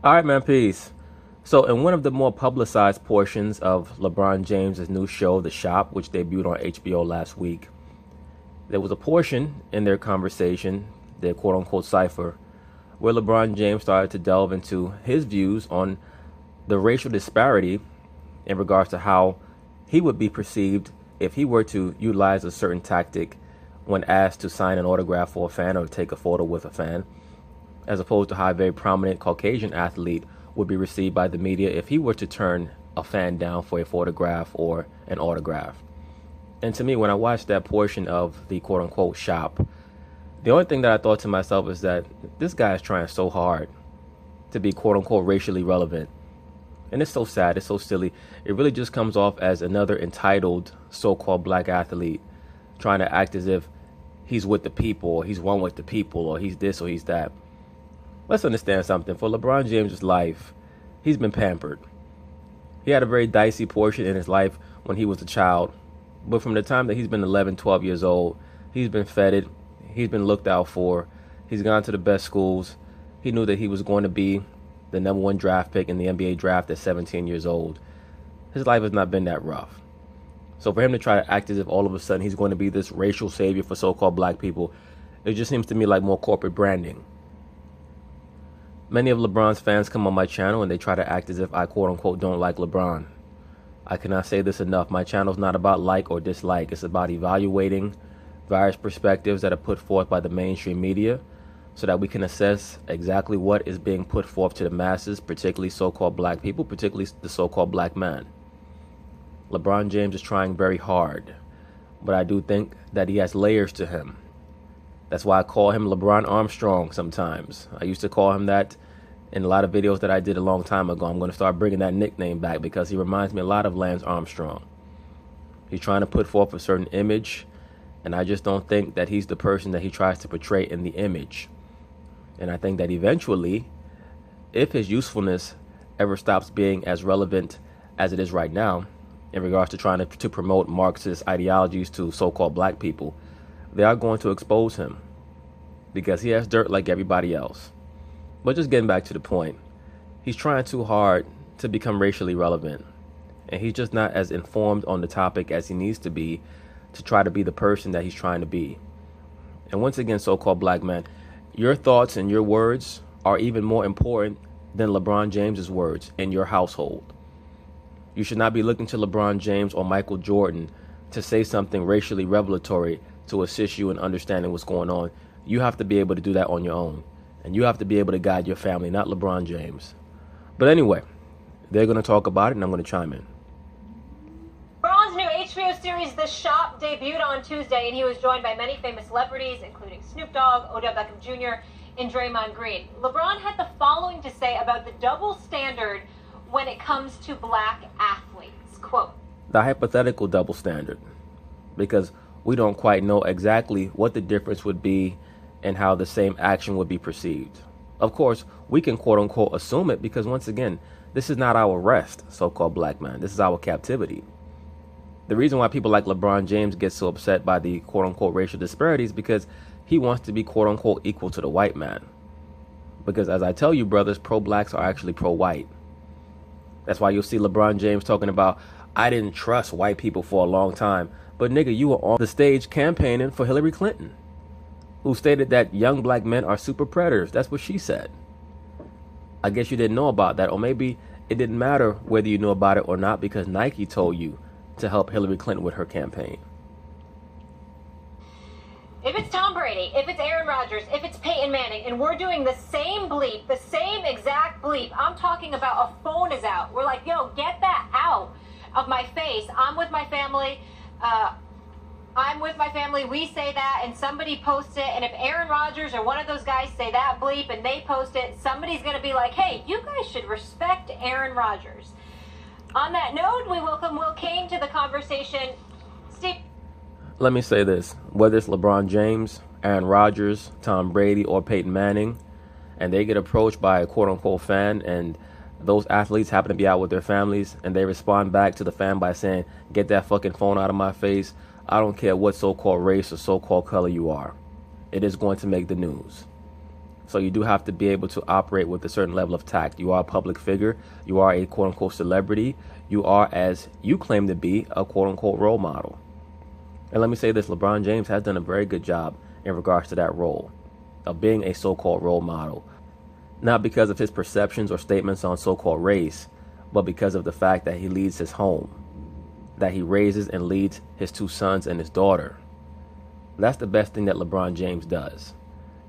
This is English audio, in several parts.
All right, man, peace. So, in one of the more publicized portions of LeBron James' new show, The Shop, which debuted on HBO last week, there was a portion in their conversation, their quote unquote cipher, where LeBron James started to delve into his views on the racial disparity in regards to how he would be perceived if he were to utilize a certain tactic when asked to sign an autograph for a fan or take a photo with a fan, as opposed to how a very prominent Caucasian athlete would be received by the media if he were to turn a fan down for a photograph or an autograph. And to me, when I watched that portion of the quote unquote shop, the only thing that I thought to myself is that this guy is trying so hard to be quote unquote racially relevant. And it's so sad, it's so silly. It really just comes off as another entitled so-called black athlete trying to act as if he's with the people, or he's one with the people, or he's this or he's that. Let's understand something. For LeBron James' life, he's been pampered. He had a very dicey portion in his life when he was a child. But from the time that he's been 11, 12 years old, he's been feted. He's been looked out for. He's gone to the best schools. He knew that he was going to be the number one draft pick in the NBA draft at 17 years old. His life has not been that rough. So for him to try to act as if all of a sudden he's going to be this racial savior for so-called black people, it just seems to me like more corporate branding. Many of LeBron's fans come on my channel and they try to act as if I quote unquote don't like LeBron. I cannot say this enough. My channel is not about like or dislike. It's about evaluating various perspectives that are put forth by the mainstream media so that we can assess exactly what is being put forth to the masses, particularly so-called black people, particularly the so-called black man. LeBron James is trying very hard, but I do think that he has layers to him. That's why I call him LeBron Armstrong sometimes. I used to call him that in a lot of videos that I did a long time ago. I'm going to start bringing that nickname back because he reminds me a lot of Lance Armstrong. He's trying to put forth a certain image, and I just don't think that he's the person that he tries to portray in the image. And I think that eventually, if his usefulness ever stops being as relevant as it is right now, in regards to trying to promote Marxist ideologies to so-called black people, they are going to expose him because he has dirt like everybody else. But just getting back to the point, he's trying too hard to become racially relevant, and he's just not as informed on the topic as he needs to be to try to be the person that he's trying to be. And once again, so-called black man, your thoughts and your words are even more important than LeBron James's words in your household. You should not be looking to LeBron James or Michael Jordan to say something racially revelatory to assist you in understanding what's going on. You have to be able to do that on your own. And you have to be able to guide your family, not LeBron James. But anyway, they're going to talk about it, and I'm going to chime in. LeBron's new HBO series, The Shop, debuted on Tuesday, and he was joined by many famous celebrities, including Snoop Dogg, Odell Beckham Jr., and Draymond Green. LeBron had the following to say about the double standard when it comes to black athletes. Quote, the hypothetical double standard, because we don't quite know exactly what the difference would be and how the same action would be perceived. Of course, we can quote unquote assume it because once again, this is not our rest, so-called black man. This is our captivity. The reason why people like LeBron James get so upset by the quote unquote racial disparities is because he wants to be quote unquote equal to the white man. Because as I tell you, brothers, pro-blacks are actually pro-white. That's why you'll see LeBron James talking about, I didn't trust white people for a long time. But nigga, you were on the stage campaigning for Hillary Clinton, who stated that young black men are super predators. That's what she said. I guess you didn't know about that, or maybe it didn't matter whether you knew about it or not because Nike told you to help Hillary Clinton with her campaign. if it's Tom Brady, if it's Aaron Rodgers, if it's Peyton Manning, and we're doing the same bleep, the same exact bleep, I'm talking about a phone is out. We're like, yo, get that out of my face. I'm with my family. We say that, and somebody posts it. And if Aaron Rodgers or one of those guys say that bleep and they post it, somebody's going to be like, hey, you guys should respect Aaron Rodgers. On that note, we welcome Will Kane to the conversation. Steve. Let me say this. Whether it's LeBron James, Aaron Rodgers, Tom Brady, or Peyton Manning, and they get approached by a quote-unquote fan, and those athletes happen to be out with their families, and they respond back to the fan by saying, get that fucking phone out of my face, I don't care what so-called race or so-called color you are. It is going to make the news. So you do have to be able to operate with a certain level of tact. You are a public figure. You are a quote unquote celebrity. You are, as you claim to be, a quote unquote role model. And let me say this, LeBron James has done a very good job in regards to that role of being a so-called role model. Not because of his perceptions or statements on so-called race, but because of the fact that he leads his home, that he raises and leads his 2 sons and his daughter. That's the best thing that LeBron James does.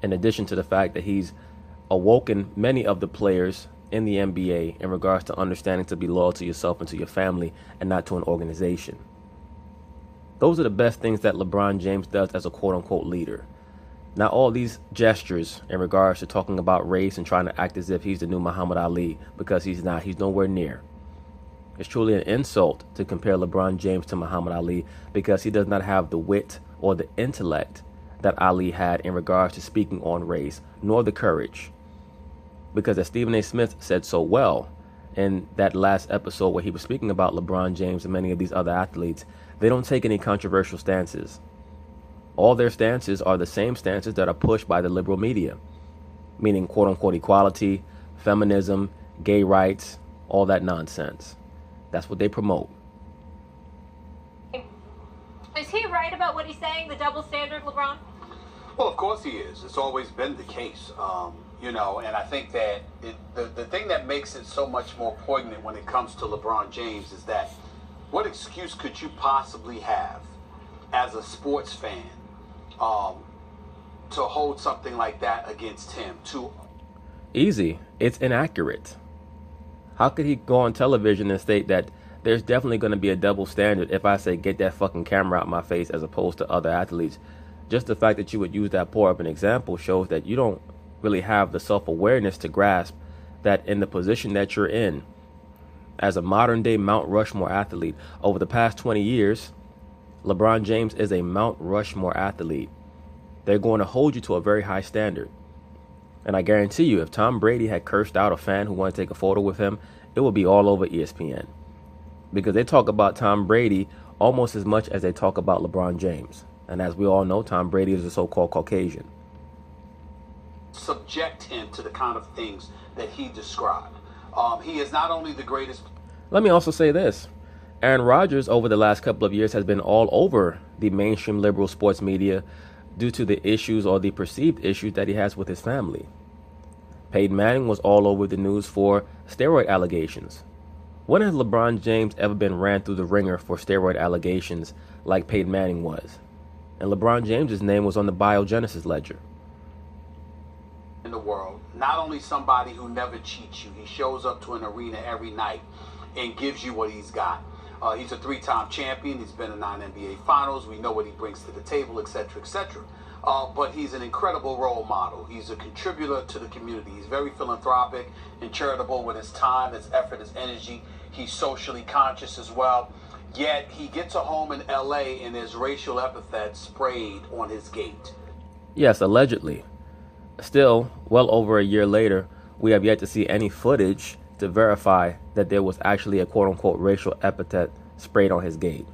In addition to the fact that he's awoken many of the players in the NBA in regards to understanding to be loyal to yourself and to your family and not to an organization. Those are the best things that LeBron James does as a quote-unquote leader. Now, all these gestures in regards to talking about race and trying to act as if he's the new Muhammad Ali, because he's not. He's nowhere near. It's truly an insult to compare LeBron James to Muhammad Ali because he does not have the wit or the intellect that Ali had in regards to speaking on race, nor the courage. Because as Stephen A. Smith said so well in that last episode where he was speaking about LeBron James and many of these other athletes, they don't take any controversial stances. All their stances are the same stances that are pushed by the liberal media, meaning quote-unquote equality, feminism, gay rights, all that nonsense. That's what they promote. Is he right about what he's saying, the double standard, LeBron? Well, of course he is. It's always been the case, and I think that the thing that makes it so much more poignant when it comes to LeBron James is that what excuse could you possibly have as a sports fan to hold something like that against him? Easy. It's inaccurate. How could he go on television and state that there's definitely going to be a double standard if I say get that fucking camera out my face as opposed to other athletes? Just the fact that you would use that poor of an example shows that you don't really have the self-awareness to grasp that in the position that you're in as a modern-day Mount Rushmore athlete, over the past 20 years, LeBron James is a Mount Rushmore athlete. They're going to hold you to a very high standard. And I guarantee you, if Tom Brady had cursed out a fan who wanted to take a photo with him, it would be all over ESPN. Because they talk about Tom Brady almost as much as they talk about LeBron James. And as we all know, Tom Brady is a so-called Caucasian. Subject him to the kind of things that he described. He is not only the greatest. Let me also say this. Aaron Rodgers over the last couple of years has been all over the mainstream liberal sports media due to the issues or the perceived issues that he has with his family. Peyton Manning was all over the news for steroid allegations. When has LeBron James ever been ran through the ringer for steroid allegations like Peyton Manning was? And LeBron James's name was on the biogenesis ledger. In the world, not only somebody who never cheats you, he shows up to an arena every night and gives you what he's got. He's a 3-time champion. He's been in 9 NBA finals. We know what he brings to the table, etc., etc. But he's an incredible role model. He's a contributor to the community. He's very philanthropic and charitable with his time, his effort, his energy. He's socially conscious as well. Yet he gets a home in LA and there's racial epithets sprayed on his gate. Yes, allegedly. Still, well over a year later, we have yet to see any footage to verify that there was actually a quote-unquote racial epithet sprayed on his gate.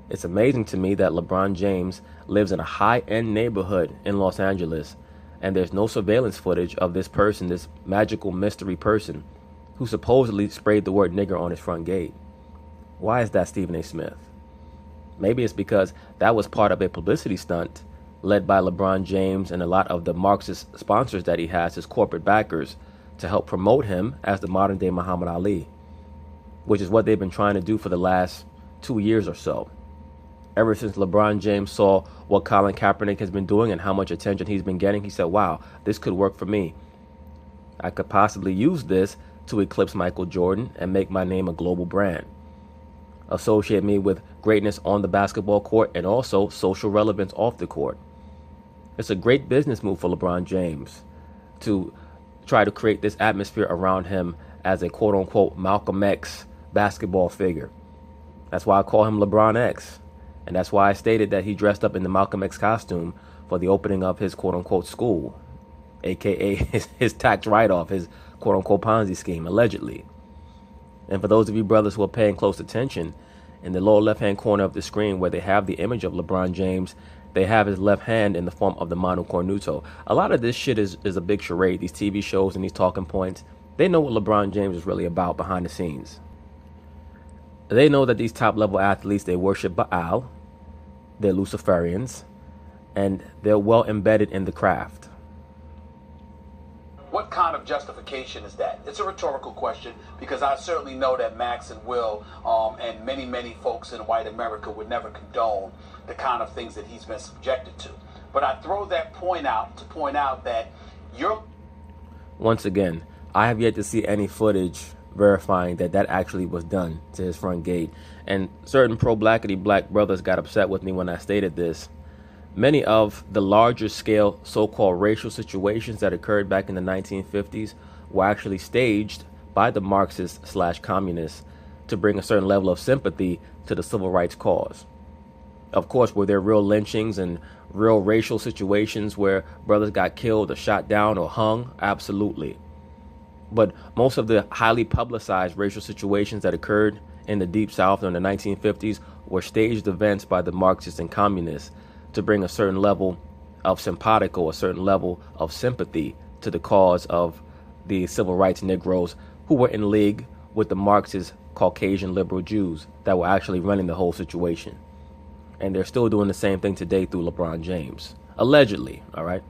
It's amazing to me that LeBron James lives in a high-end neighborhood in Los Angeles, and there's no surveillance footage of this person, this magical mystery person, who supposedly sprayed the word nigger on his front gate. Why is that, Stephen A. Smith? Maybe it's because that was part of a publicity stunt led by LeBron James and a lot of the Marxist sponsors that he has, his corporate backers, to help promote him as the modern-day Muhammad Ali, which is what they've been trying to do for the last 2 years or so. Ever since LeBron James saw what Colin Kaepernick has been doing and how much attention he's been getting, he said, wow, this could work for me. I could possibly use this to eclipse Michael Jordan and make my name a global brand. Associate me with greatness on the basketball court and also social relevance off the court. It's a great business move for LeBron James to try to create this atmosphere around him as a quote-unquote Malcolm X basketball figure. That's why I call him LeBron X. And that's why I stated that he dressed up in the Malcolm X costume for the opening of his quote-unquote school, a.k.a. his tax write-off, his quote-unquote Ponzi scheme, allegedly. And for those of you brothers who are paying close attention, in the lower left-hand corner of the screen where they have the image of LeBron James, they have his left hand in the form of the Manu Cornuto. A lot of this shit is a big charade. These TV shows and these talking points, they know what LeBron James is really about behind the scenes. They know that these top-level athletes, they worship Baal, they're Luciferians, and they're well embedded in the craft. What kind of justification is that? It's a rhetorical question, because I certainly know that Max and Will and many folks in white America would never condone the kind of things that he's been subjected to. But I throw that point out to point out that you're... Once again, I have yet to see any footage verifying that actually was done to his front gate. And certain pro-blackity black brothers got upset with me when I stated this. Many of the larger scale so-called racial situations that occurred back in the 1950s were actually staged by the Marxists/communists to bring a certain level of sympathy to the civil rights cause. Of course, were there real lynchings and real racial situations where brothers got killed or shot down or hung? Absolutely. But most of the highly publicized racial situations that occurred in the Deep South in the 1950s were staged events by the Marxists and communists to bring a certain level of simpatico, a certain level of sympathy to the cause of the civil rights Negroes who were in league with the Marxist Caucasian liberal Jews that were actually running the whole situation. And they're still doing the same thing today through LeBron James. Allegedly, all right?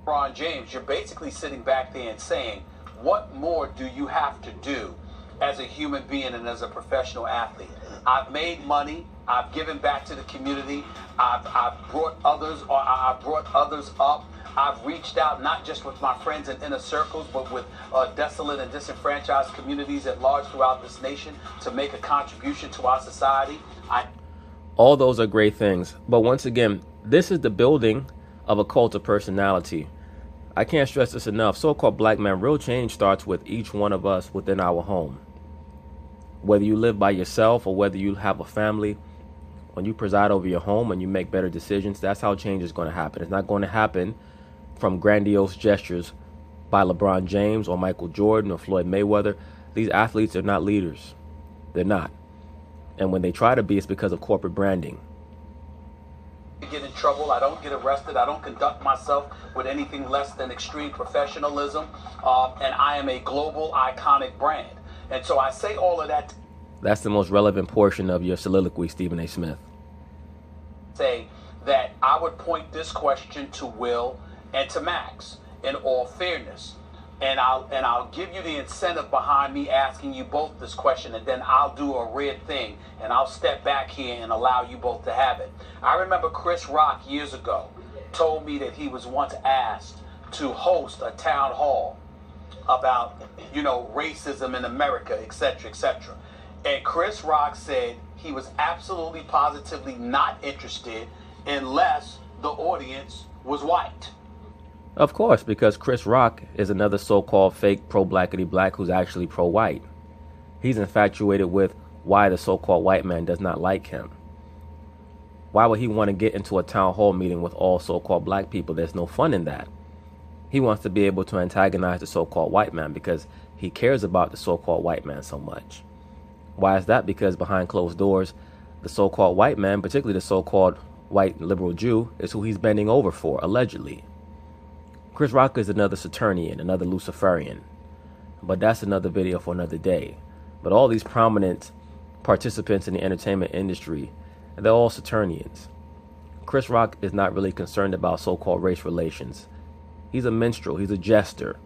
LeBron James, you're basically sitting back there and saying, what more do you have to do as a human being and as a professional athlete? I've made money. I've given back to the community. I've brought others, or I've brought others up. I've reached out not just with my friends in inner circles, but with desolate and disenfranchised communities at large throughout this nation to make a contribution to our society. All those are great things. But once again, this is the building of a cult of personality. I can't stress this enough. So-called black man, real change starts with each one of us within our home. Whether you live by yourself or whether you have a family, when you preside over your home and you make better decisions, that's how change is going to happen. It's not going to happen from grandiose gestures by LeBron James or Michael Jordan or Floyd Mayweather. These athletes are not leaders. They're not. And when they try to be, it's because of corporate branding. Get in trouble. I don't get arrested. I don't conduct myself with anything less than extreme professionalism. And I am a global iconic brand. And so I say all of that. That's the most relevant portion of your soliloquy, Stephen A. Smith. Say that I would point this question to Will and to Max in all fairness. And I'll give you the incentive behind me asking you both this question, and then I'll do a red thing, and I'll step back here and allow you both to have it. I remember Chris Rock years ago told me that he was once asked to host a town hall about, racism in America, etc., etc. And Chris Rock said he was absolutely positively not interested unless the audience was white. Of course, because Chris Rock is another so-called fake pro-blackity black who's actually pro-white. He's infatuated with why the so-called white man does not like him. Why would he want to get into a town hall meeting with all so-called black people? There's no fun in that. He wants to be able to antagonize the so-called white man because he cares about the so-called white man so much. Why is that? Because behind closed doors, the so-called white man, particularly the so-called white liberal Jew, is who he's bending over for, allegedly. Chris Rock is another Saturnian, another Luciferian. But that's another video for another day. But all these prominent participants in the entertainment industry, they're all Saturnians. Chris Rock is not really concerned about so-called race relations. He's a minstrel. He's a jester.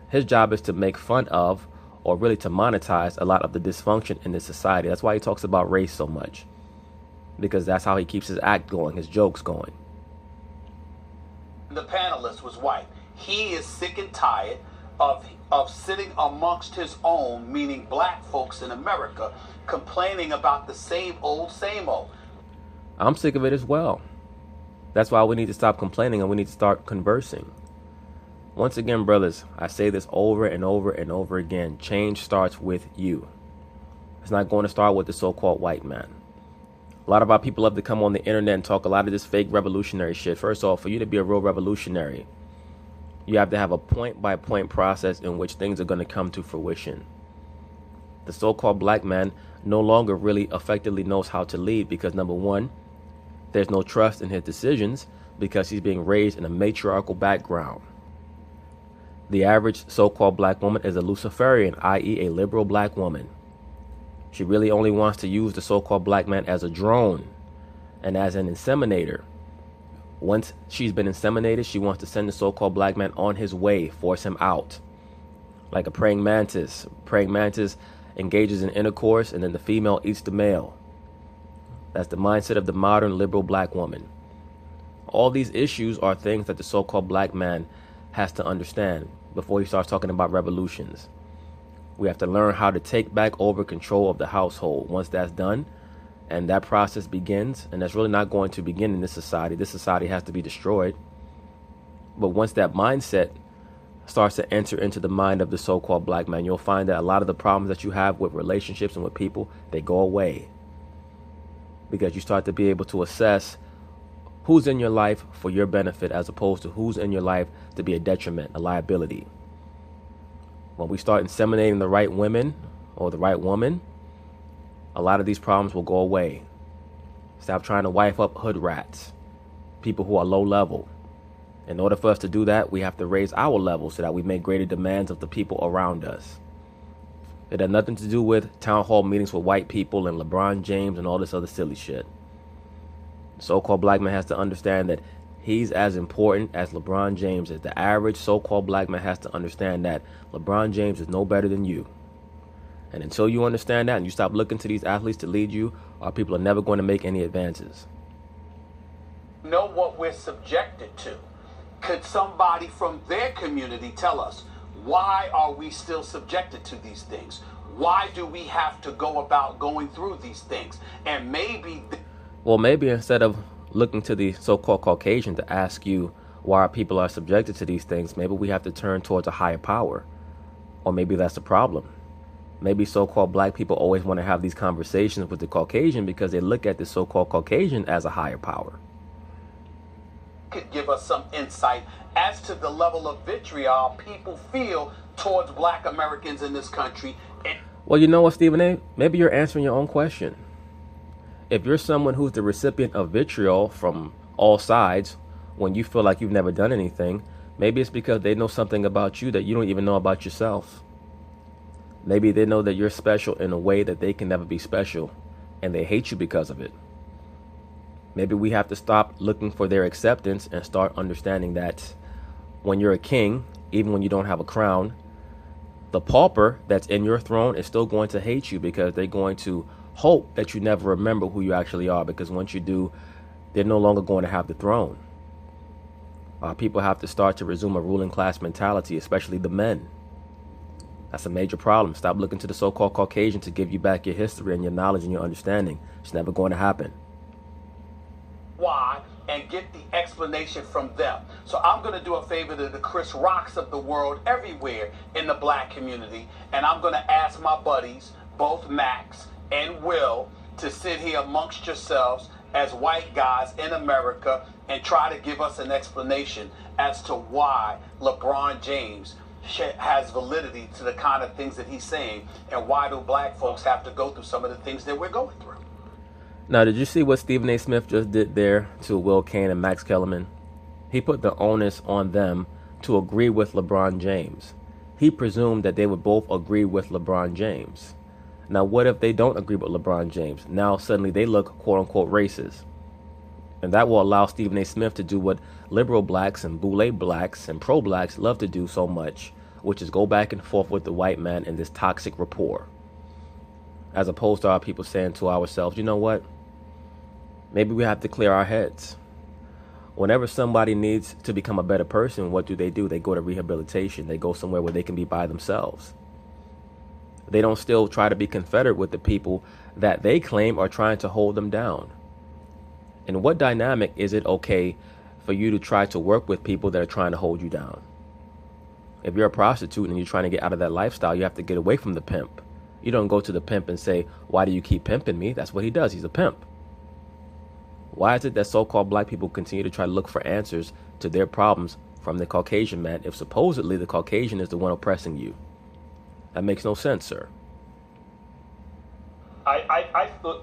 His job is to make fun of, or really to monetize, a lot of the dysfunction in this society. That's why he talks about race so much. Because that's how he keeps his act going, his jokes going. The panelist was white. He is sick and tired of sitting amongst his own, meaning black folks in America, complaining about the same old, same old. I'm sick of it as well. That's why we need to stop complaining and we need to start conversing. Once again, brothers, I say this over and over and over again. Change starts with you. It's not going to start with the so-called white man. A lot of our people love to come on the internet and talk a lot of this fake revolutionary shit. First off, for you to be a real revolutionary, you have to have a point-by-point process in which things are going to come to fruition. The so-called black man no longer really effectively knows how to lead because, number one, There's no trust in his decisions because he's being raised in a matriarchal background. The average so-called black woman is a Luciferian, i.e. a liberal black woman. She really only wants to use the so-called black man as a drone and as an inseminator. Once she's been inseminated, she wants to send the so-called black man on his way, force him out. Like a praying mantis. Praying mantis engages in intercourse and then the female eats the male. That's the mindset of the modern liberal black woman. All these issues are things that the so-called black man has to understand before he starts talking about revolutions. We have to learn how to take back over control of the household. Once that's done and that process begins, and that's really not going to begin in this society has to be destroyed. But once that mindset starts to enter into the mind of the so-called black man, you'll find that a lot of the problems that you have with relationships and with people, they go away. Because you start to be able to assess who's in your life for your benefit as opposed to who's in your life to be a detriment, a liability. When we start inseminating the right women or the right woman, a lot of these problems will go away. Stop trying to wife up hood rats, people who are low level. In order for us to do that, we have to raise our level so that we make greater demands of the people around us. It had nothing to do with town hall meetings with white people and LeBron James and all this other silly shit. The so-called black man has to understand that he's as important as LeBron James is. The average so-called black man has to understand that LeBron James is no better than you. And until you understand that and you stop looking to these athletes to lead you, our people are never going to make any advances. Know what we're subjected to. Could somebody from their community tell us, why are we still subjected to these things? Why do we have to go about going through these things? And maybe instead of looking to the so-called Caucasian to ask you why our people are subjected to these things, maybe we have to turn towards a higher power. Or maybe that's the problem. Maybe so-called black people always want to have these conversations with the Caucasian because they look at the so-called Caucasian as a higher power. Could give us some insight as to the level of vitriol people feel towards black Americans in this country. Well, you know what, Stephen A? Maybe you're answering your own question. If you're someone who's the recipient of vitriol from all sides when you feel like you've never done anything, maybe it's because they know something about you that you don't even know about yourself. Maybe they know that you're special in a way that they can never be special, and they hate you because of it. Maybe we have to stop looking for their acceptance and start understanding that when you're a king, even when you don't have a crown, the pauper that's in your throne is still going to hate you because they're going to hope that you never remember who you actually are, because once you do, they're no longer going to have the throne. People have to start to resume a ruling class mentality, especially the men. That's a major problem. Stop looking to the so-called Caucasian to give you back your history and your knowledge and your understanding. It's never going to happen. Why? And get the explanation from them. So I'm going to do a favor to the Chris Rocks of the world everywhere in the black community, and I'm going to ask my buddies, both Max and Will, to sit here amongst yourselves as white guys in America and try to give us an explanation as to why LeBron James has validity to the kind of things that he's saying, and why do black folks have to go through some of the things that we're going through. Now, did you see what Stephen A. Smith just did there to Will Cain and Max Kellerman? He put the onus on them to agree with LeBron James. He presumed that they would both agree with LeBron James. Now, what if they don't agree with LeBron James? Now, suddenly they look quote-unquote racist. And that will allow Stephen A. Smith to do what liberal blacks and boule blacks and pro-blacks love to do so much, which is go back and forth with the white man in this toxic rapport. As opposed to our people saying to ourselves, you know what? Maybe we have to clear our heads. Whenever somebody needs to become a better person, what do? They go to rehabilitation. They go somewhere where they can be by themselves. They don't still try to be confederate with the people that they claim are trying to hold them down. In what dynamic is it okay for you to try to work with people that are trying to hold you down? If you're a prostitute and you're trying to get out of that lifestyle, you have to get away from the pimp. You don't go to the pimp and say, why do you keep pimping me? That's what he does. He's a pimp. Why is it that so-called black people continue to try to look for answers to their problems from the Caucasian man if supposedly the Caucasian is the one oppressing you? That makes no sense, sir.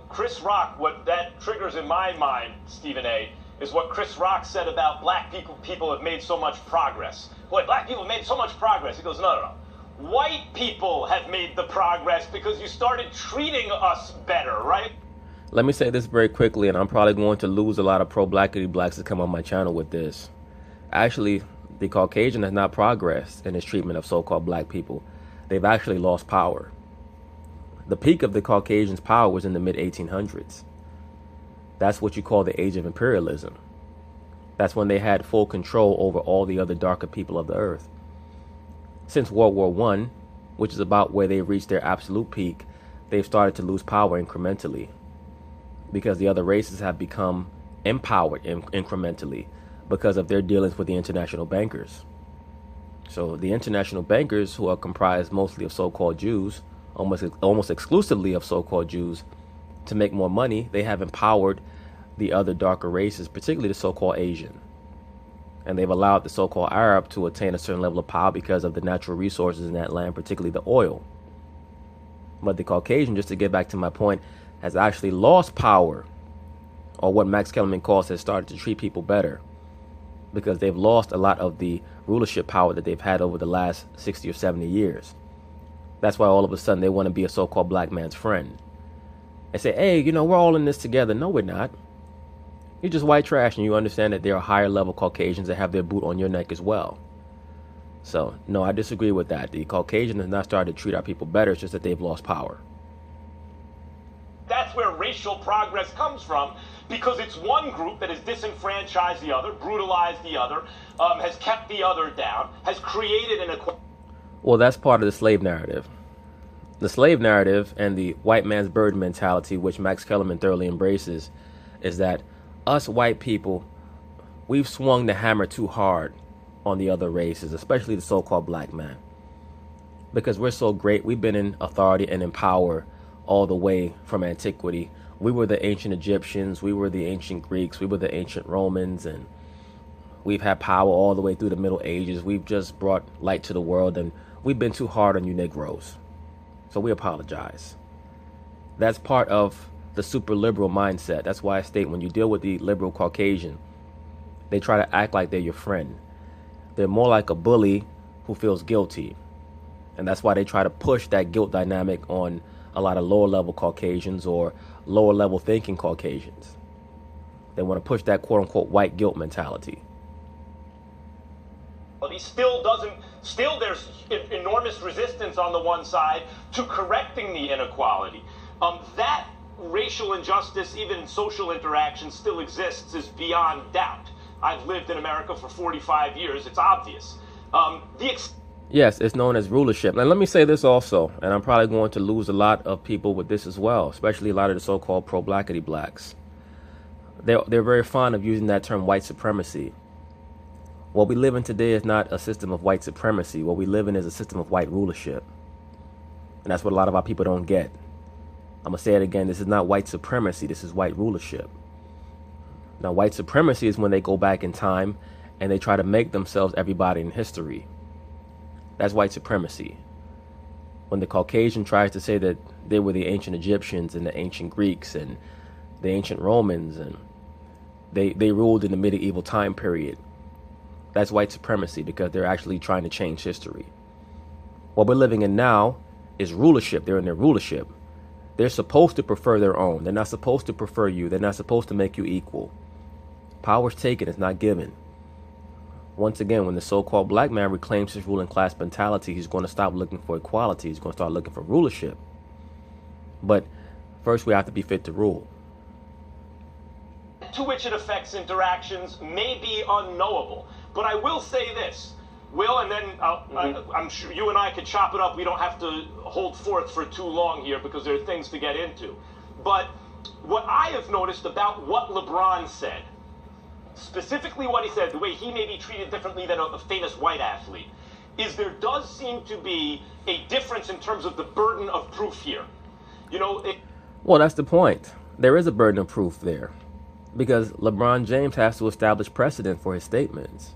Chris Rock, what that triggers in my mind, Stephen A., is what Chris Rock said about black people have made so much progress. Boy, black people have made so much progress. He goes, no. White people have made the progress because you started treating us better, right? Let me say this very quickly, and I'm probably going to lose a lot of pro-blackity blacks to come on my channel with this. Actually, the Caucasian has not progressed in his treatment of so-called black people. They've actually lost power. The peak of the Caucasians' power was in the mid-1800s. That's what you call the age of imperialism. That's when they had full control over all the other darker people of the earth. Since World War I, which is about where they reached their absolute peak, they've started to lose power incrementally because the other races have become empowered incrementally because of their dealings with the international bankers. So the international bankers, who are comprised mostly of so-called Jews, almost exclusively of so-called Jews, to make more money, they have empowered the other darker races, particularly the so-called Asian. And they've allowed the so-called Arab to attain a certain level of power because of the natural resources in that land, particularly the oil. But the Caucasian, just to get back to my point, has actually lost power, or what Max Kellerman calls has started to treat people better, because they've lost a lot of the rulership power that they've had over the last 60 or 70 years. That's why all of a sudden they want to be a so-called black man's friend. They say, hey, we're all in this together. No, we're not. You're just white trash, and you understand that there are higher level Caucasians that have their boot on your neck as well. So, no, I disagree with that. The Caucasian has not started to treat our people better. It's just that they've lost power. That's where racial progress comes from, because it's one group that has disenfranchised the other, brutalized the other, has kept the other down, has created an equality. Well, that's part of the slave narrative. The slave narrative and the white man's burden mentality, which Max Kellerman thoroughly embraces, is that us white people, we've swung the hammer too hard on the other races, especially the so-called black man. Because we're so great, we've been in authority and in power all the way from antiquity. We were the ancient Egyptians, we were the ancient Greeks, we were the ancient Romans, and we've had power all the way through the Middle Ages. We've just brought light to the world, and we've been too hard on you Negroes. So we apologize. That's part of the super liberal mindset. That's why I state when you deal with the liberal Caucasian, they try to act like they're your friend. They're more like a bully who feels guilty. And that's why they try to push that guilt dynamic on a lot of lower level Caucasians or lower level thinking Caucasians. They want to push that quote unquote white guilt mentality. But still there's enormous resistance on the one side to correcting the inequality. That racial injustice, even social interaction, still exists is beyond doubt. I've lived in America for 45 years. It's obvious. Yes, it's known as rulership. And let me say this also, and I'm probably going to lose a lot of people with this as well, especially a lot of the so-called pro-blackity blacks. They're very fond of using that term white supremacy. What we live in today is not a system of white supremacy. What we live in is a system of white rulership. And that's what a lot of our people don't get. I'm going to say it again. This is not white supremacy. This is white rulership. Now, white supremacy is when they go back in time and they try to make themselves everybody in history. That's white supremacy. When the Caucasian tries to say that they were the ancient Egyptians and the ancient Greeks and the ancient Romans and they ruled in the medieval time period, that's white supremacy because they're actually trying to change history. What we're living in now is rulership. They're in their rulership. They're supposed to prefer their own. They're not supposed to prefer you. They're not supposed to make you equal. Power's taken, it's not given. Once again, when the so-called black man reclaims his ruling class mentality, he's going to stop looking for equality. He's going to start looking for rulership. But first, we have to be fit to rule. To which it affects interactions may be unknowable. But I will say this, Will, and then I'm sure you and I could chop it up. We don't have to hold forth for too long here because there are things to get into. But what I have noticed about what LeBron said, specifically what he said, the way he may be treated differently than a famous white athlete, is there does seem to be a difference in terms of the burden of proof here. Well, that's the point. There is a burden of proof there because LeBron James has to establish precedent for his statements.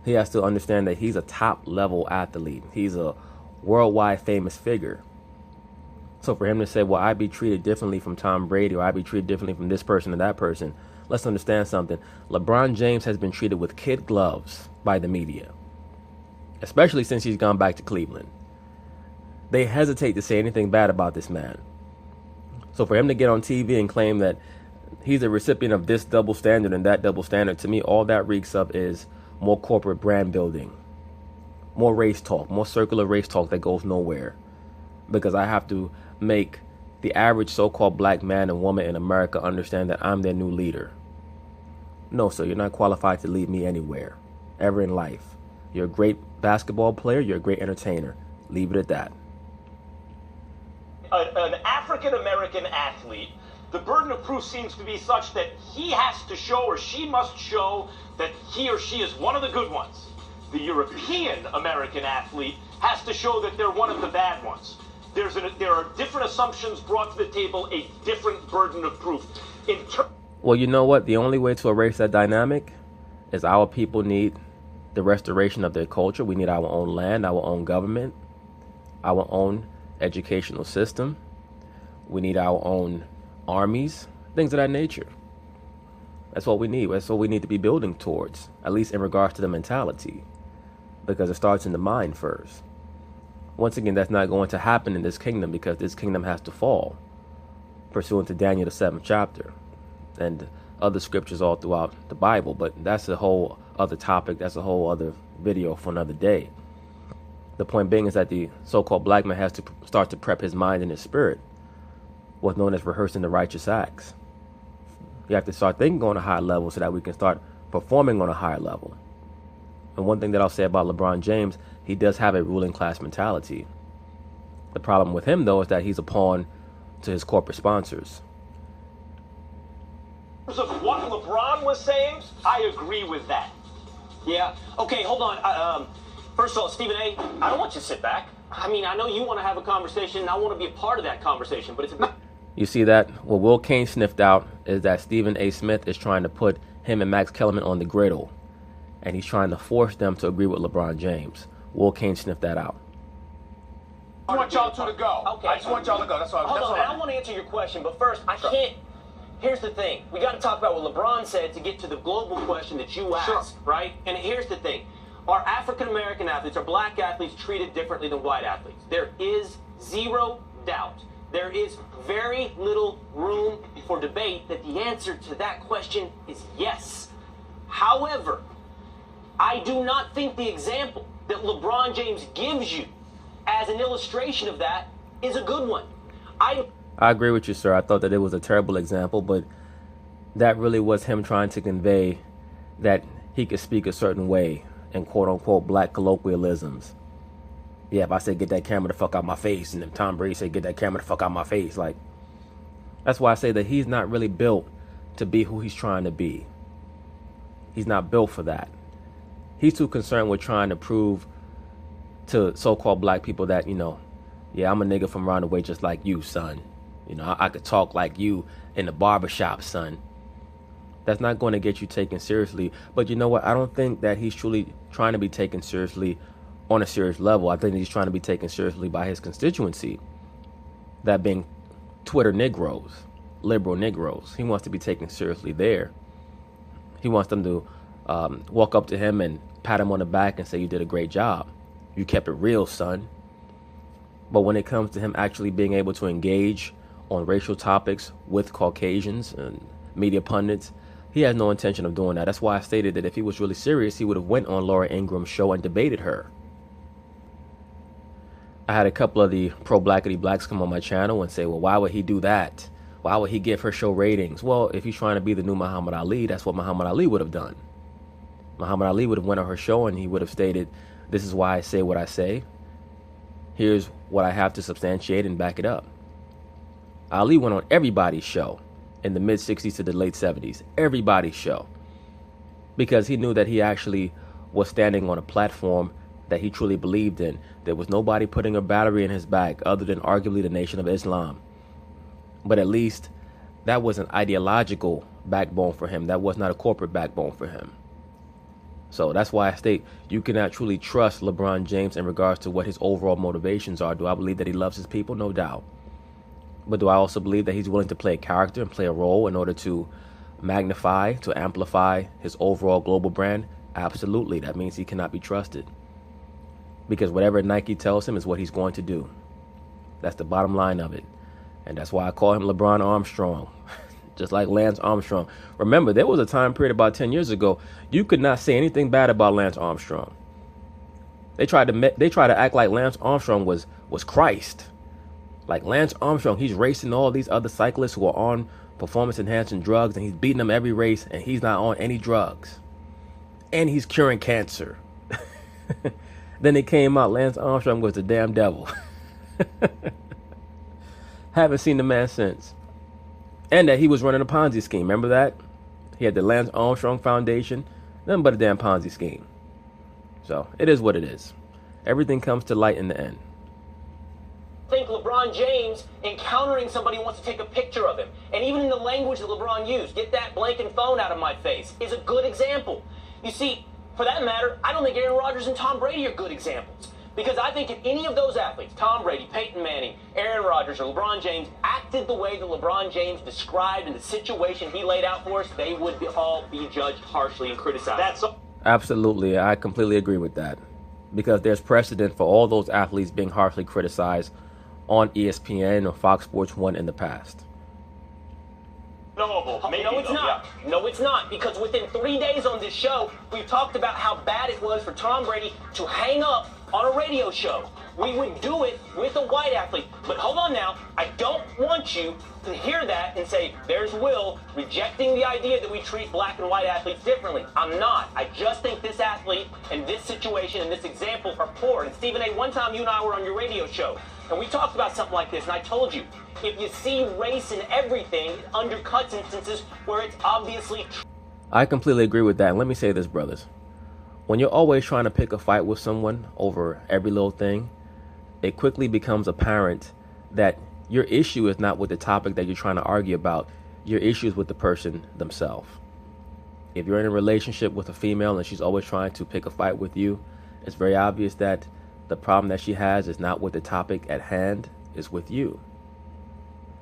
He has to understand that he's a top level athlete. He's a worldwide famous figure. So for him to say, well, I'd be treated differently from Tom Brady, or I'd be treated differently from this person and that person, let's understand something. LeBron James has been treated with kid gloves by the media, especially since he's gone back to Cleveland. They hesitate to say anything bad about this man. So for him to get on TV and claim that he's a recipient of this double standard and that double standard, to me, all that reeks up is more corporate brand building, more race talk, more circular race talk that goes nowhere. Because I have to make the average so-called black man and woman in America understand that I'm their new leader. No, sir, you're not qualified to lead me anywhere, ever in life. You're a great basketball player. You're a great entertainer. Leave it at that. An African-American athlete, the burden of proof seems to be such that he has to show, or she must show, that he or she is one of the good ones. The European-American athlete has to show that they're one of the bad ones. There are different assumptions brought to the table, a different burden of proof. Well, you know what? The only way to erase that dynamic is our people need the restoration of their culture. We need our own land, our own government, our own educational system. We need our own armies, things of that nature. That's what we need. That's what we need to be building towards, at least in regards to the mentality, because it starts in the mind first. Once again, that's not going to happen in this kingdom, because this kingdom has to fall, pursuant to Daniel, the 7th chapter, and other scriptures all throughout the Bible. But that's a whole other topic. That's a whole other video for another day. The point being is that the so-called black man has to start to prep his mind and his spirit, what's known as rehearsing the righteous acts. You have to start thinking on a higher level so that we can start performing on a higher level. And one thing that I'll say about LeBron James, he does have a ruling class mentality. The problem with him, though, is that he's a pawn to his corporate sponsors. In terms of what LeBron was saying, I agree with that. Yeah. Okay, hold on. First of all, Stephen A., I don't want you to sit back. I mean, I know you want to have a conversation, and I want to be a part of that conversation, but it's a... You see that? What Will Kane sniffed out is that Stephen A. Smith is trying to put him and Max Kellerman on the griddle, and he's trying to force them to agree with LeBron James. Will Kane sniffed that out. I want y'all two to go. Okay. I just want y'all to go. That's all. Hold on, I want to answer your question, but first, I can't... Here's the thing. We got to talk about what LeBron said to get to the global question that you asked, right? And here's the thing. Are African-American athletes, are black athletes treated differently than white athletes? There is zero doubt. There is very little room for debate that the answer to that question is yes. However, I do not think the example that LeBron James gives you as an illustration of that is a good one. I agree with you, sir. I thought that it was a terrible example, but that really was him trying to convey that he could speak a certain way in quote-unquote black colloquialisms. Yeah, if I say get that camera the fuck out my face, and if Tom Brady say get that camera the fuck out my face, like, that's why I say that he's not really built to be who he's trying to be. He's not built for that. He's too concerned with trying to prove to so-called black people that, you know, yeah, I'm a nigga from around the way just like you, son. You know, I could talk like you in the barbershop, son. That's not going to get you taken seriously. But you know what? I don't think that he's truly trying to be taken seriously on a serious level. I think he's trying to be taken seriously by his constituency, that being Twitter Negroes, liberal Negroes. He wants to be taken seriously there. He wants them to walk up to him and pat him on the back and say, you did a great job. You kept it real, son. But when it comes to him actually being able to engage on racial topics with Caucasians and media pundits, he has no intention of doing that. That's why I stated that if he was really serious, he would have went on Laura Ingram's show and debated her. I had a couple of the pro-blackity blacks come on my channel and say, well, why would he do that? Why would he give her show ratings? Well, if he's trying to be the new Muhammad Ali, that's what Muhammad Ali would have done. Muhammad Ali would have went on her show and he would have stated, this is why I say what I say. Here's what I have to substantiate and back it up. Ali went on everybody's show in the mid-60s to the late 70s. Everybody's show. Because he knew that he actually was standing on a platform that he truly believed in. There was nobody putting a battery in his back other than arguably the Nation of Islam. But at least that was an ideological backbone for him. That was not a corporate backbone for him. So that's why I state you cannot truly trust LeBron James in regards to what his overall motivations are. Do I believe that he loves his people? No doubt. But do I also believe that he's willing to play a character and play a role in order to magnify, to amplify his overall global brand? Absolutely. That means he cannot be trusted. Because whatever Nike tells him is what he's going to do. That's the bottom line of it. And that's why I call him LeBron Armstrong. Just like Lance Armstrong. Remember, there was a time period about 10 years ago, you could not say anything bad about Lance Armstrong. They tried to act like Lance Armstrong was Christ. Like Lance Armstrong, he's racing all these other cyclists who are on performance-enhancing drugs, and he's beating them every race, and he's not on any drugs. And he's curing cancer. Then it came out Lance Armstrong was the damn devil. Haven't seen the man since. And that he was running a Ponzi scheme. Remember that? He had the Lance Armstrong Foundation. Nothing but a damn Ponzi scheme. So it is what it is. Everything comes to light in the end. I think LeBron James encountering somebody who wants to take a picture of him, and even in the language that LeBron used, get that blanking phone out of my face, is a good example. You see, for that matter, I don't think Aaron Rodgers and Tom Brady are good examples. Because I think if any of those athletes, Tom Brady, Peyton Manning, Aaron Rodgers, or LeBron James, acted the way that LeBron James described in the situation he laid out for us, they would all be judged harshly and criticized. Absolutely. I completely agree with that. Because there's precedent for all those athletes being harshly criticized on ESPN or Fox Sports 1 in the past. No, it's not. Yeah. No, it's not. Because within 3 days on this show, we've talked about how bad it was for Tom Brady to hang up on a radio show. We would do it with a white athlete. But hold on now. I don't want you to hear that and say, there's Will rejecting the idea that we treat black and white athletes differently. I'm not. I just think this athlete and this situation and this example are poor. And Stephen A., one time you and I were on your radio show, and we talked about something like this, and I told you, if you see race in everything, it undercuts instances where it's obviously true. I completely agree with that. And let me say this, brothers. When you're always trying to pick a fight with someone over every little thing, it quickly becomes apparent that your issue is not with the topic that you're trying to argue about. Your issue is with the person themselves. If you're in a relationship with a female and she's always trying to pick a fight with you, it's very obvious that the problem that she has is not with the topic at hand, it's with you.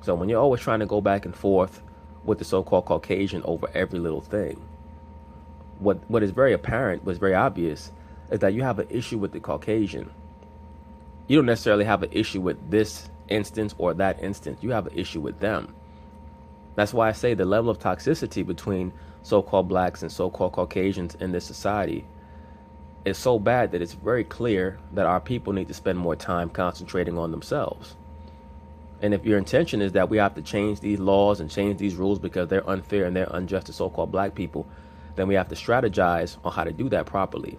So when you're always trying to go back and forth with the so-called Caucasian over every little thing, what is very apparent, what's very obvious, is that you have an issue with the Caucasian. You don't necessarily have an issue with this instance or that instance. You have an issue with them. That's why I say the level of toxicity between so-called blacks and so-called Caucasians in this society is so bad that it's very clear that our people need to spend more time concentrating on themselves. And if your intention is that we have to change these laws and change these rules because they're unfair and they're unjust to so-called black people, then we have to strategize on how to do that properly.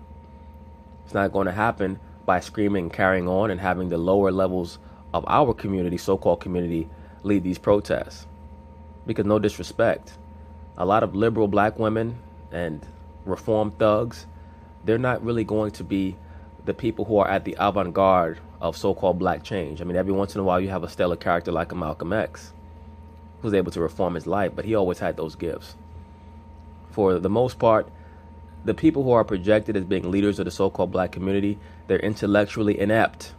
It's not going to happen by screaming and carrying on and having the lower levels of our community, so-called community, lead these protests. Because no disrespect, a lot of liberal black women and reform thugs, they're not really going to be the people who are at the avant-garde of so-called black change. I mean, every once in a while you have a stellar character like a Malcolm X who's able to reform his life, but he always had those gifts. For the most part, the people who are projected as being leaders of the so-called black community, they're intellectually inept.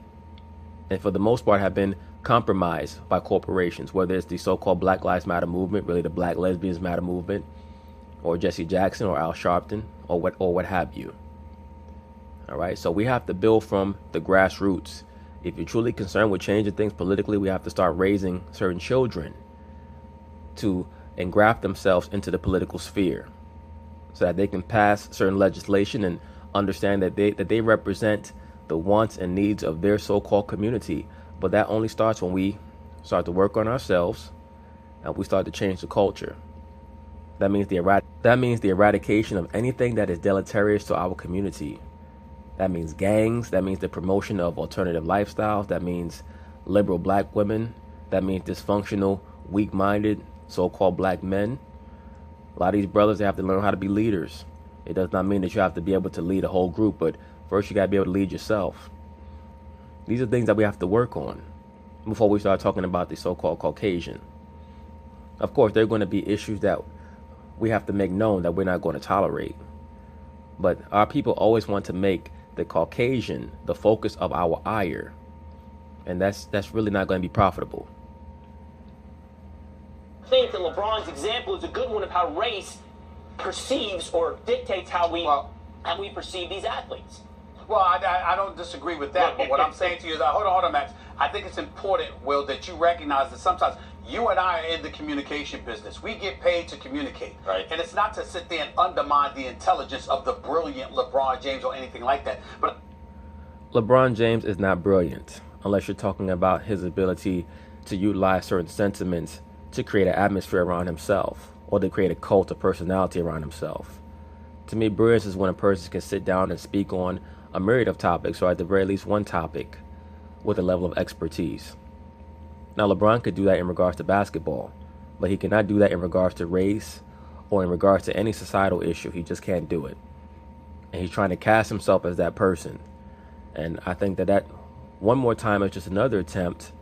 And for the most part have been compromised by corporations, whether it's the so-called Black Lives Matter movement, really the Black Lesbians Matter movement, or Jesse Jackson or Al Sharpton, or what have you. All right, so we have to build from the grassroots. If you're truly concerned with changing things politically, we have to start raising certain children to engraft themselves into the political sphere so that they can pass certain legislation and understand that they represent the wants and needs of their so-called community. But that only starts when we start to work on ourselves and we start to change the culture. That means the eradication of anything that is deleterious to our community. That means gangs. That means the promotion of alternative lifestyles. That means liberal black women. That means dysfunctional, weak-minded, so-called black men. A lot of these brothers, they have to learn how to be leaders. It does not mean that you have to be able to lead a whole group, but first you got to be able to lead yourself. These are things that we have to work on before we start talking about the so-called Caucasian. Of course, there are going to be issues that we have to make known that we're not going to tolerate. But our people always want to make the Caucasian the focus of our ire. And that's really not going to be profitable. think that LeBron's example is a good one of how race perceives or dictates how we perceive these athletes. Well, I don't disagree with that, but what I'm saying to you is, hold on, Max. I think it's important, Will, that you recognize that sometimes you and I are in the communication business. We get paid to communicate. Right. And it's not to sit there and undermine the intelligence of the brilliant LeBron James or anything like that. But LeBron James is not brilliant unless you're talking about his ability to utilize certain sentiments to create an atmosphere around himself or to create a cult of personality around himself. To me, brilliance is when a person can sit down and speak on a myriad of topics, or at the very least one topic, with a level of expertise. Now, LeBron could do that in regards to basketball, but he cannot do that in regards to race or in regards to any societal issue. He just can't do it. And he's trying to cast himself as that person. And I think that one more time is just another attempt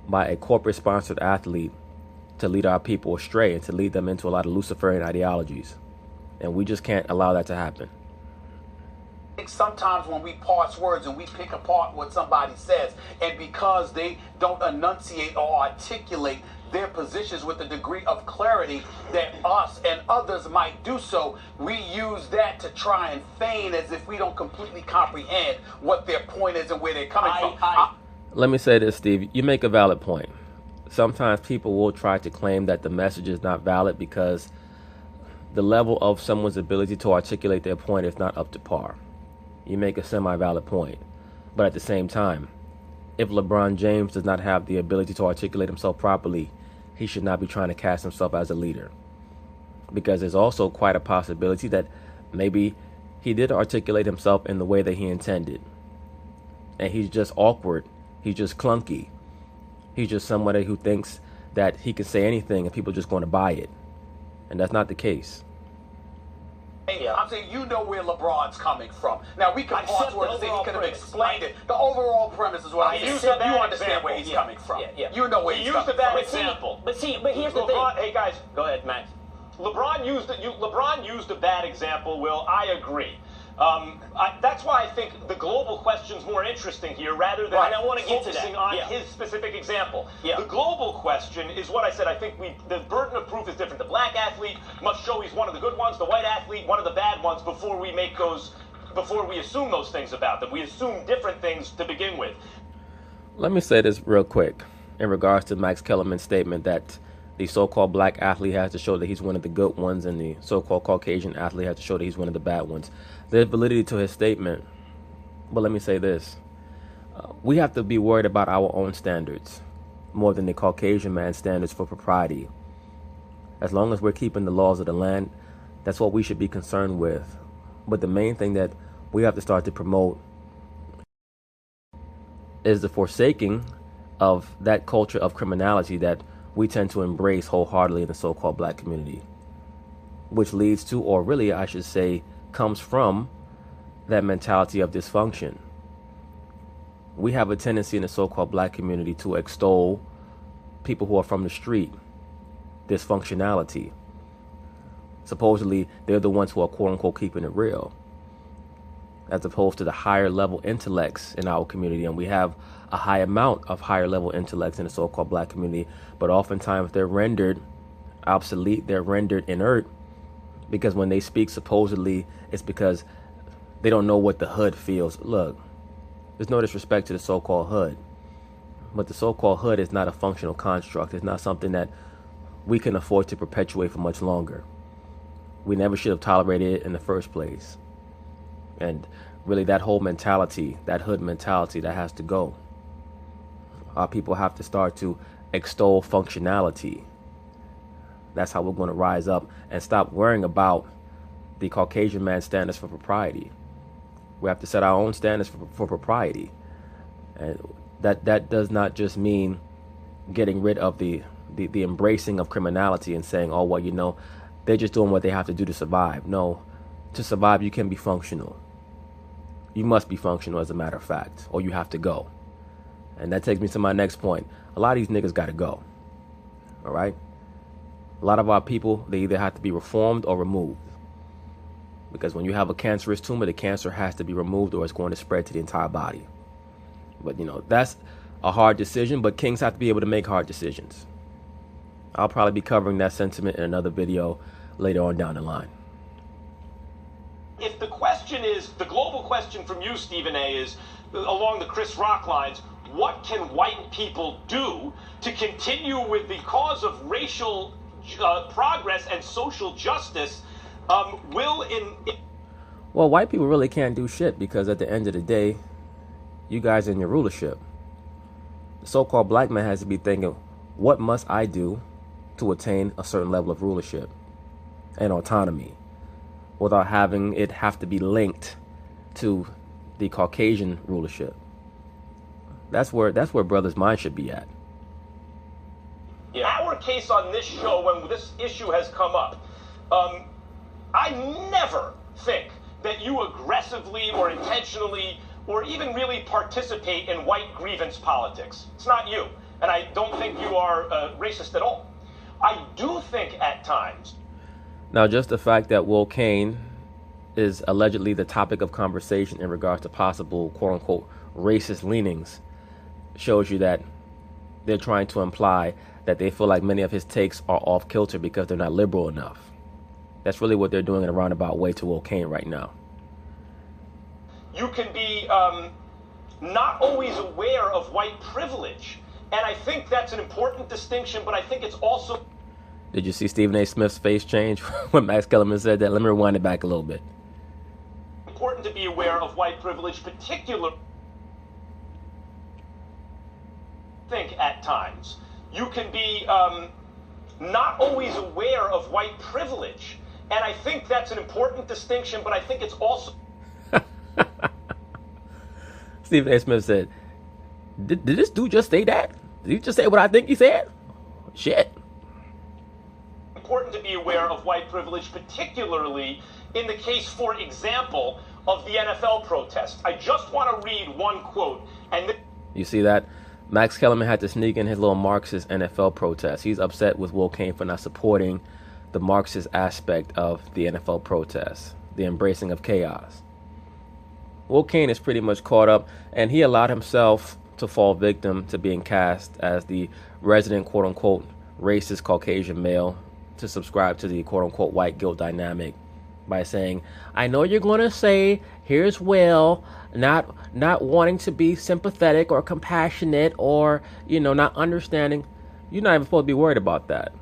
by a corporate-sponsored athlete to lead our people astray and to lead them into a lot of Luciferian ideologies. And we just can't allow that to happen. I think sometimes when we parse words and we pick apart what somebody says, and because they don't enunciate or articulate their positions with a degree of clarity that us and others might do so, we use that to try and feign as if we don't completely comprehend what their point is and where they're coming from. Let me say this, Steve. You make a valid point. Sometimes people will try to claim that the message is not valid because the level of someone's ability to articulate their point is not up to par. You make a semi-valid point. But at the same time, if LeBron James does not have the ability to articulate himself properly, he should not be trying to cast himself as a leader. Because there's also quite a possibility that maybe he did articulate himself in the way that he intended. And he's just awkward. He's just clunky. He's just somebody who thinks that he can say anything and people are just going to buy it. And that's not the case. I'm saying you know where LeBron's coming from. Now, we can pause where and say he could have explained it. The overall premise is what I'm saying. You understand where he's coming from. You know where he's coming from. He used a bad example. But here's the thing. Hey, guys. Go ahead, Max. LeBron used a bad example, Will. I agree. That's why I think the global question's more interesting here rather than I want to get focusing on his specific example. Yeah. The global question is what I said. I think the burden of proof is different. The black athlete must show he's one of the good ones. The white athlete, one of the bad ones before we assume those things about them. We assume different things to begin with. Let me say this real quick in regards to Max Kellerman's statement that the so-called black athlete has to show that he's one of the good ones and the so-called Caucasian athlete has to show that he's one of the bad ones. There's validity to his statement, but let me say this. We have to be worried about our own standards more than the Caucasian man's standards for propriety. As long as we're keeping the laws of the land, that's what we should be concerned with. But the main thing that we have to start to promote is the forsaking of that culture of criminality that we tend to embrace wholeheartedly in the so-called black community, which leads to, or really I should say, comes from that mentality of dysfunction. We have a tendency in the so-called black community to extol people who are from the street, dysfunctionality. Supposedly, they're the ones who are quote-unquote keeping it real, as opposed to the higher level intellects in our community. And we have a high amount of higher level intellects in the so-called black community, but oftentimes they're rendered obsolete, they're rendered inert, because when they speak, supposedly, it's because they don't know what the hood feels. Look, there's no disrespect to the so-called hood, but the so-called hood is not a functional construct. It's not something that we can afford to perpetuate for much longer. We never should have tolerated it in the first place. And really that whole mentality, that hood mentality, that has to go. Our people have to start to extol functionality. That's how we're going to rise up and stop worrying about the Caucasian man's standards for propriety. We have to set our own standards for propriety. And that does not just mean getting rid of the embracing of criminality and saying, oh, well, you know, they're just doing what they have to do to survive. No, to survive, you can be functional. You must be functional, as a matter of fact, or you have to go. And that takes me to my next point. A lot of these niggas got to go. All right? A lot of our people, they either have to be reformed or removed. Because when you have a cancerous tumor, the cancer has to be removed or it's going to spread to the entire body. But, you know, that's a hard decision, but kings have to be able to make hard decisions. I'll probably be covering that sentiment in another video later on down the line. If the question is, the global question from you, Stephen A., is along the Chris Rock lines, what can white people do to continue with the cause of racial progress and social justice? Well, white people really can't do shit because at the end of the day, you guys in your rulership. The so-called black man has to be thinking, what must I do to attain a certain level of rulership and autonomy without having it have to be linked to the Caucasian rulership? That's where brothers' mind should be at. Yeah. Our case on this show, when this issue has come up, I never think that you aggressively or intentionally or even really participate in white grievance politics. It's not you. And I don't think you are racist at all. I do think at times. Now, just the fact that Will Cain is allegedly the topic of conversation in regards to possible quote-unquote racist leanings shows you that they're trying to imply that they feel like many of his takes are off kilter because they're not liberal enough. That's really what they're doing in a roundabout way to Will Cain right now. You can be not always aware of white privilege. And I think that's an important distinction, but I think it's also... Did you see Stephen A. Smith's face change when Max Kellerman said that? Let me rewind it back a little bit. Important to be aware of white privilege, particularly... think at times. You can be not always aware of white privilege. And I think that's an important distinction, but I think it's also... Stephen A. Smith said, did this dude just say that? Did he just say what I think he said? Shit. Important to be aware of white privilege, particularly in the case, for example, of the NFL protests. I just want to read one quote. And you see that? Max Kellerman had to sneak in his little Marxist NFL protest. He's upset with Will Cain for not supporting the Marxist aspect of the NFL protests, the embracing of chaos. Will Cain is pretty much caught up, and he allowed himself to fall victim to being cast as the resident quote-unquote racist Caucasian male to subscribe to the quote-unquote white guilt dynamic by saying, I know you're going to say, here's Will, not wanting to be sympathetic or compassionate or, not understanding. You're not even supposed to be worried about that.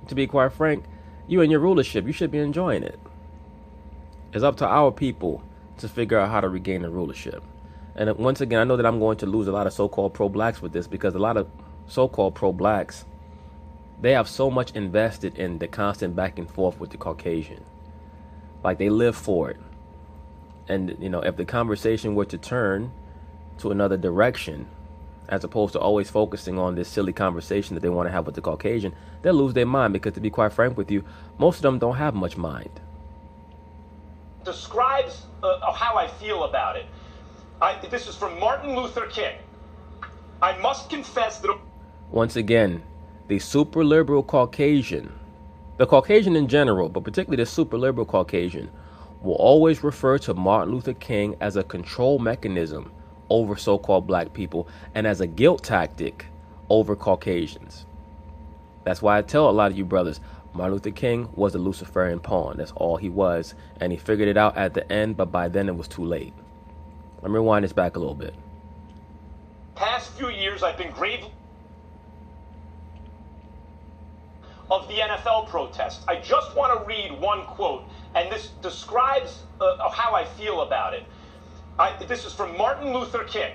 To be quite frank, you and your rulership, you should be enjoying it. It's up to our people to figure out how to regain the rulership. And once again, I know that I'm going to lose a lot of so-called pro-blacks with this because a lot of so-called pro-blacks, they have so much invested in the constant back and forth with the Caucasian. Like they live for it. And, if the conversation were to turn to another direction, as opposed to always focusing on this silly conversation that they want to have with the Caucasian, they'll lose their mind because, to be quite frank with you, most of them don't have much mind. Describes how I feel about it. This is from Martin Luther King. I must confess that... Once again, the super liberal Caucasian, the Caucasian in general, but particularly the super liberal Caucasian, will always refer to Martin Luther King as a control mechanism over so-called black people and as a guilt tactic over Caucasians. That's why I tell a lot of you brothers, Martin Luther King was a Luciferian pawn. That's all he was. And he figured it out at the end, but by then it was too late. Let me rewind this back a little bit. Past few years, I've been gravely... of the NFL protests. I just want to read one quote, and this describes how I feel about it. This is from Martin Luther King.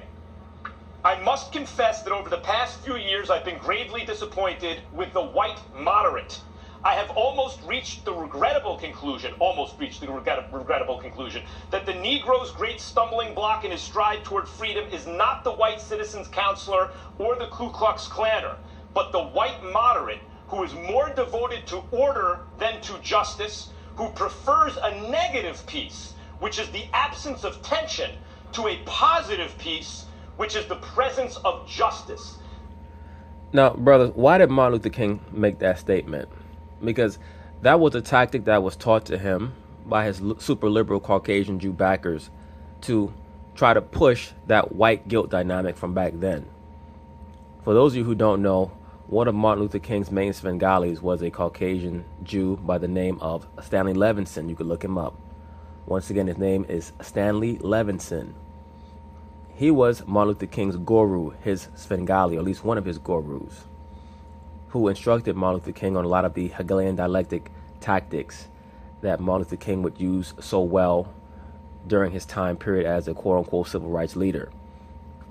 I must confess that over the past few years, I've been gravely disappointed with the white moderate. I have almost reached the regrettable conclusion, that the Negro's great stumbling block in his stride toward freedom is not the white citizen's counselor or the Ku Klux Klaner, but the white moderate who is more devoted to order than to justice, who prefers a negative peace, which is the absence of tension, to a positive peace, which is the presence of justice. Now, brothers, why did Martin Luther King make that statement? Because that was a tactic that was taught to him by his super liberal Caucasian Jew backers to try to push that white guilt dynamic from back then. For those of you who don't know, One of Martin Luther King's main Svengalis was a Caucasian Jew by the name of Stanley Levinson. You could look him up. Once again, his name is Stanley Levinson. He was Martin Luther King's guru, his Svengali, or at least one of his gurus, who instructed Martin Luther King on a lot of the Hegelian dialectic tactics that Martin Luther King would use so well during his time period as a quote-unquote civil rights leader.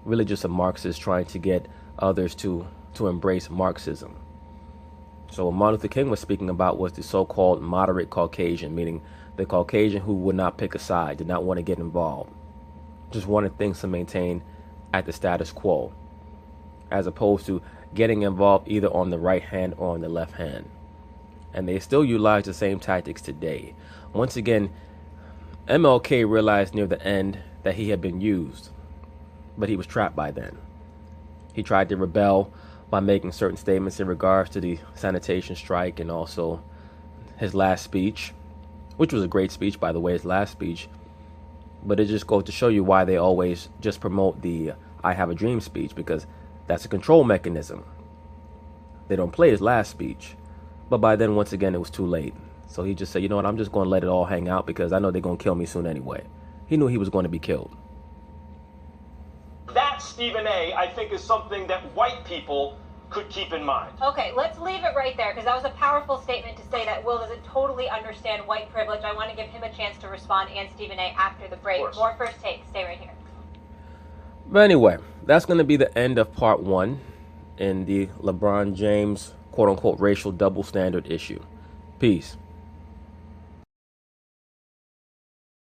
Really just a Marxist trying to get others to embrace Marxism. So what Martin Luther King was speaking about was the so-called moderate Caucasian, meaning the Caucasian who would not pick a side, did not want to get involved, just wanted things to maintain at the status quo, as opposed to getting involved either on the right hand or on the left hand. And they still utilize the same tactics today. Once again, MLK realized near the end that he had been used, but he was trapped by then. He tried to rebel by making certain statements in regards to the sanitation strike and also his last speech, which was a great speech, by the way, his last speech. But it just goes to show you why they always just promote the I Have a Dream speech, because that's a control mechanism. They don't play his last speech. But by then, once again, it was too late. So he just said, you know what, I'm just going to let it all hang out because I know they're going to kill me soon anyway. He knew he was going to be killed. That, Stephen A., I think is something that white people could keep in mind. Okay, let's leave it right there, because that was a powerful statement to say that Will doesn't totally understand white privilege. I want to give him a chance to respond, and Stephen A. after the break. More First Take. Stay right here. But anyway, that's going to be the end of part 1 in the LeBron James quote-unquote racial double standard issue. Peace.